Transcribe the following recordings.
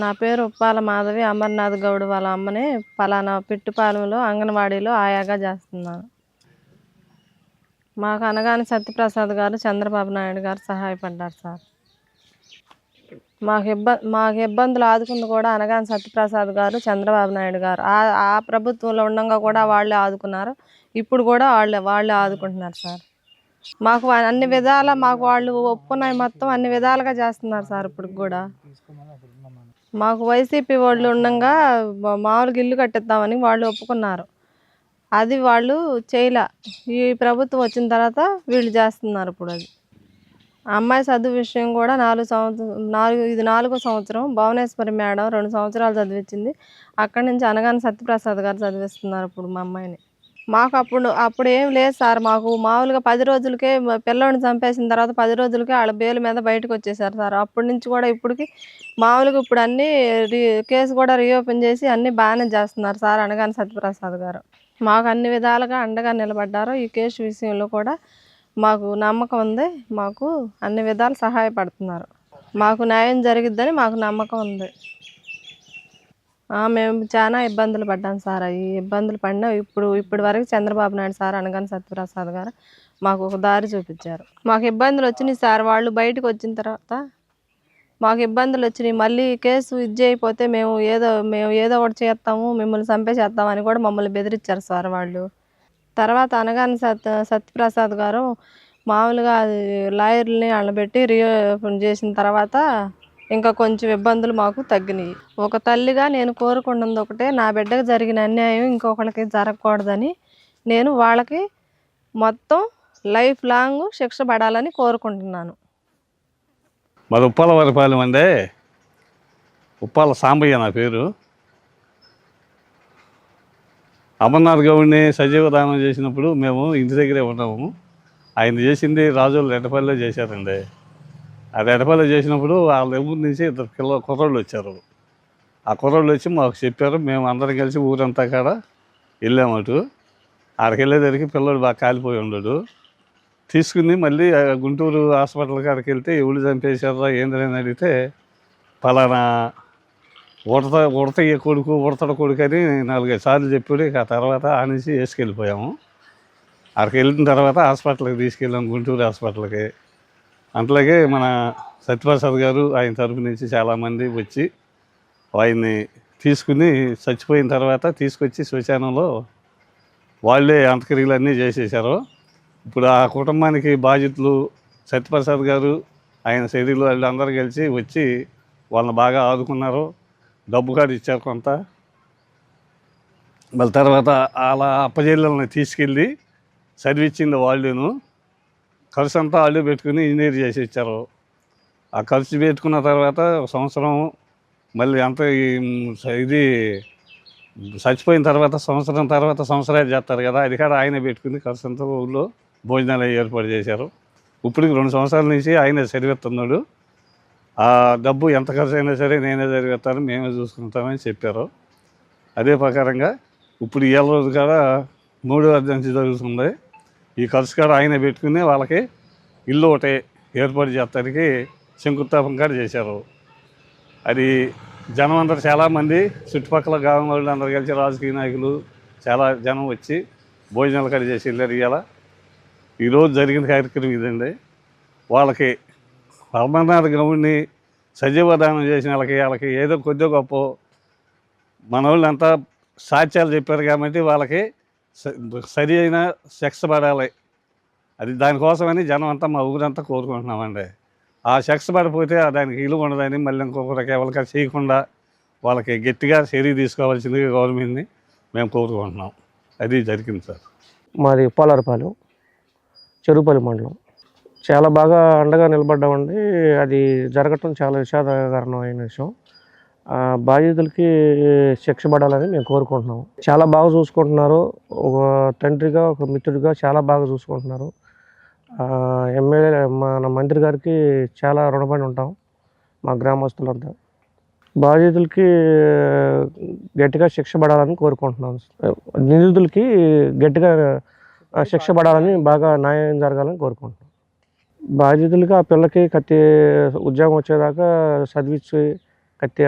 నా పేరు ఉప్పాల మాధవి. అమర్నాథ్ గౌడ్ వాళ్ళ అమ్మని పలానా పిట్టుపాలెంలో అంగన్వాడీలో ఆయాగా చేస్తున్నాను. మాకు అనగాని సత్యప్రసాద్ గారు, చంద్రబాబు నాయుడు గారు సహాయపడ్డారు సార్. మాకు ఇబ్బందులు ఆదుకుంది కూడా అనగాని సత్యప్రసాద్ గారు, చంద్రబాబు నాయుడు గారు. ఆ ప్రభుత్వంలో ఉండగా కూడా వాళ్ళే ఆదుకున్నారు. ఇప్పుడు కూడా వాళ్ళే ఆదుకుంటున్నారు సార్. మాకు అన్ని విధాలా మాకు వాళ్ళు ఒప్పుకున్నాయి మొత్తం అన్ని విధాలుగా చేస్తున్నారు సార్. ఇప్పుడు కూడా మాకు వైసీపీ వాళ్ళు ఉండగా మామూలుగా ఇల్లు కట్టిద్దామని వాళ్ళు ఒప్పుకున్నారు. అది వాళ్ళు చేయలే. ఈ ప్రభుత్వం వచ్చిన తర్వాత వీళ్ళు చేస్తున్నారు. ఇప్పుడు అది అమ్మాయి చదువు విషయం కూడా 4 సంవత్సరం భువనేశ్వరి మేడం 2 సంవత్సరాలు చదివించింది. అక్కడి నుంచి అనగాని సత్యప్రసాద్ గారు చదివిస్తున్నారు ఇప్పుడు మా అమ్మాయిని. మాకు అప్పుడు ఏం లేదు సార్. మాకు మామూలుగా 10 రోజులకే పిల్లోడిని చంపేసిన తర్వాత 10 రోజులకే వాళ్ళ బెయిల్ మీద బయటకు వచ్చేసారు సార్. అప్పటి నుంచి కూడా ఇప్పటికి మామూలుగా ఇప్పుడు అన్నీ కేసు కూడా రీఓపెన్ చేసి అన్నీ బాగానే చేస్తున్నారు సార్ అనగాని సత్యప్రసాద్ గారు. మాకు అన్ని విధాలుగా అండగా నిలబడ్డారు. ఈ కేసు విషయంలో కూడా మాకు నమ్మకం ఉంది. మాకు అన్ని విధాలు సహాయపడుతున్నారు. మాకు న్యాయం జరిగిద్దని మాకు నమ్మకం ఉంది. మేము చాలా ఇబ్బందులు పడ్డాం సార్. ఈ ఇబ్బందులు పడినా ఇప్పటి వరకు చంద్రబాబు నాయుడు సార్ అనగాని సత్యప్రసాద్ గారు మాకు ఒక దారి చూపించారు. మాకు ఇబ్బందులు వచ్చినాయి సార్. వాళ్ళు బయటకు వచ్చిన తర్వాత మాకు ఇబ్బందులు వచ్చినాయి. మళ్ళీ కేసు అయిపోతే మేము ఏదో ఒకటి చేస్తాము, మిమ్మల్ని చంపేసేస్తాము అని కూడా మమ్మల్ని బెదిరించారు సార్ వాళ్ళు. తర్వాత అనగాని సత్యప్రసాద్ గారు మామూలుగా లాయర్ని వాళ్ళబెట్టి రీఓపెన్ చేసిన తర్వాత ఇంకా కొంచెం ఇబ్బందులు మాకు తగ్గినాయి. ఒక తల్లిగా నేను కోరుకున్నది ఒకటే, నా బిడ్డకు జరిగిన అన్యాయం ఇంకొకరికి జరగకూడదని నేను వాళ్ళకి మొత్తం లైఫ్ లాంగ్ శిక్ష పడాలని కోరుకుంటున్నాను. మరి ఉప్పాల వరపాలెం అండి. ఉప్పాల సాంబయ్య నా పేరు. అమర్నాథ్ గౌడ్ని సజీవ దానం చేసినప్పుడు మేము ఇంటి దగ్గరే ఉన్నాము. ఆయన చేసింది రాజోళ్ళు రెడ్డపల్లిలో చేశారండి. ఆ రెడ్డపల్లి చేసినప్పుడు వాళ్ళ ఊరి నుంచి 2 కుర్రోళ్ళు వచ్చారు. ఆ కుర్రోళ్ళు వచ్చి మాకు చెప్పారు. మేము అందరం కలిసి ఊరంతా కాడ వెళ్ళామటు. ఆడికి వెళ్ళేసరికి పిల్లడు బాగా కాలిపోయి ఉన్నాడు. తీసుకుని మళ్ళీ గుంటూరు హాస్పిటల్ కాడికి వెళ్తే ఎవరు చంపేశారా ఏందని అడిగితే పలానా ఉడతయ్య కొడుకు ఉడతడ కొడుకు అని 4-5 సార్లు చెప్పాడు. ఇక ఆ తర్వాత ఆ నుంచి వేసుకెళ్ళిపోయాము. అక్కడికి వెళ్ళిన తర్వాత హాస్పిటల్కి తీసుకెళ్ళాము, గుంటూరు హాస్పిటల్కి. అట్లాగే మన సత్యప్రసాద్ గారు ఆయన తరపు నుంచి చాలామంది వచ్చి ఆయన్ని తీసుకుని చచ్చిపోయిన తర్వాత తీసుకొచ్చి శ్మశానంలో వాళ్ళే అంత్యక్రియలు అన్నీ చేసేసారు. ఇప్పుడు ఆ కుటుంబానికి బాధితులు సత్యప్రసాద్ గారు, ఆయన శరీరం వాళ్ళు అందరూ కలిసి వచ్చి వాళ్ళని బాగా ఆదుకున్నారు. డబ్బు కాడ ఇచ్చారు కొంత. మళ్ళీ తర్వాత అలా అప్పజెల్లెల్ని తీసుకెళ్ళి చదివించింది వాళ్ళేను. ఖర్చు అంతా వాళ్ళు పెట్టుకుని ఇంజనీర్ చేసి ఇచ్చారు. ఆ ఖర్చు పెట్టుకున్న తర్వాత 1 సంవత్సరం మళ్ళీ అంత ఇది చచ్చిపోయిన తర్వాత సంవత్సరాలు చేస్తారు కదా, అది కూడా ఆయనే పెట్టుకుని ఖర్చు అంతా ఊళ్ళో భోజనాలు ఏర్పాటు చేశారు. ఇప్పటికి 2 సంవత్సరాల నుంచి ఆయనే చదివిస్తున్నాడు. ఆ డబ్బు ఎంత ఖర్చు అయినా సరే నేనే చదివిస్తాను, మేమే చూసుకుంటామని చెప్పారు. అదే ప్రకారంగా ఇప్పుడు ఈ రోజు కూడా 3వ వర్ధంతి జరుగుతుంది. ఈ ఖర్చు కాడ ఆయనే పెట్టుకుని వాళ్ళకి ఇల్లు ఒకటి ఏర్పాటు చేయడానికి శంకుస్థాపన కాడ చేశారు. అది జనం అందరూ చాలామంది చుట్టుపక్కల గ్రామం వాళ్ళు అందరూ కలిసి రాజకీయ నాయకులు చాలా జనం వచ్చి భోజనాలు కాడ చేసి వెళ్ళారు. ఇవాళ ఈరోజు జరిగిన కార్యక్రమం ఇదండి. వాళ్ళకి అమర్నాథ్ గౌడ్ని సజీవ దానం చేసిన వాళ్ళకి ఏదో కొద్దిగా గొప్ప మన వాళ్ళు అంతా సాక్ష్యాలు చెప్పారు కాబట్టి వాళ్ళకి సరి అయిన శిక్ష పడాలి. అది దానికోసమని జనం అంతా మా ఊరంతా కోరుకుంటున్నామండి. ఆ శిక్ష పడిపోతే దానికి ఇల్లు ఉండదని మళ్ళీ ఇంకొకరికి ఎవరికి చేయకుండా వాళ్ళకి గట్టిగా చర్య తీసుకోవాల్సిందిగా గవర్నమెంట్ని మేము కోరుకుంటున్నాం. అది జరిగింది సార్. మాది ఉప్పాలవరపాలెం, చెరుపల్లి మండలం. చాలా బాగా అండగా నిలబడ్డామండి. అది జరగటం చాలా విషాదకరమైన విషయం. బాధితులకి శిక్ష పడాలని మేము కోరుకుంటున్నాము. చాలా బాగా చూసుకుంటున్నారు. ఒక తండ్రిగా, ఒక మిత్రుడిగా చాలా బాగా చూసుకుంటున్నారు. ఎమ్మెల్యే మన మంత్రి గారికి చాలా రుణపడి ఉంటాం మా గ్రామస్తులంతా. బాధితులకి గట్టిగా శిక్ష పడాలని కోరుకుంటున్నాం. నిందితులకి గట్టిగా శిక్ష పడాలని, బాగా న్యాయం జరగాలని కోరుకుంటున్నాం. బాధితులకి ఆ పిల్లకి ఉద్యోగం వచ్చేదాకా చదివించి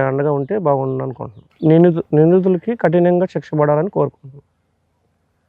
అండగా ఉంటే బాగుండు అనుకుంటున్నాను. నిందితులకి కఠినంగా శిక్ష పడాలని కోరుకుంటున్నాను.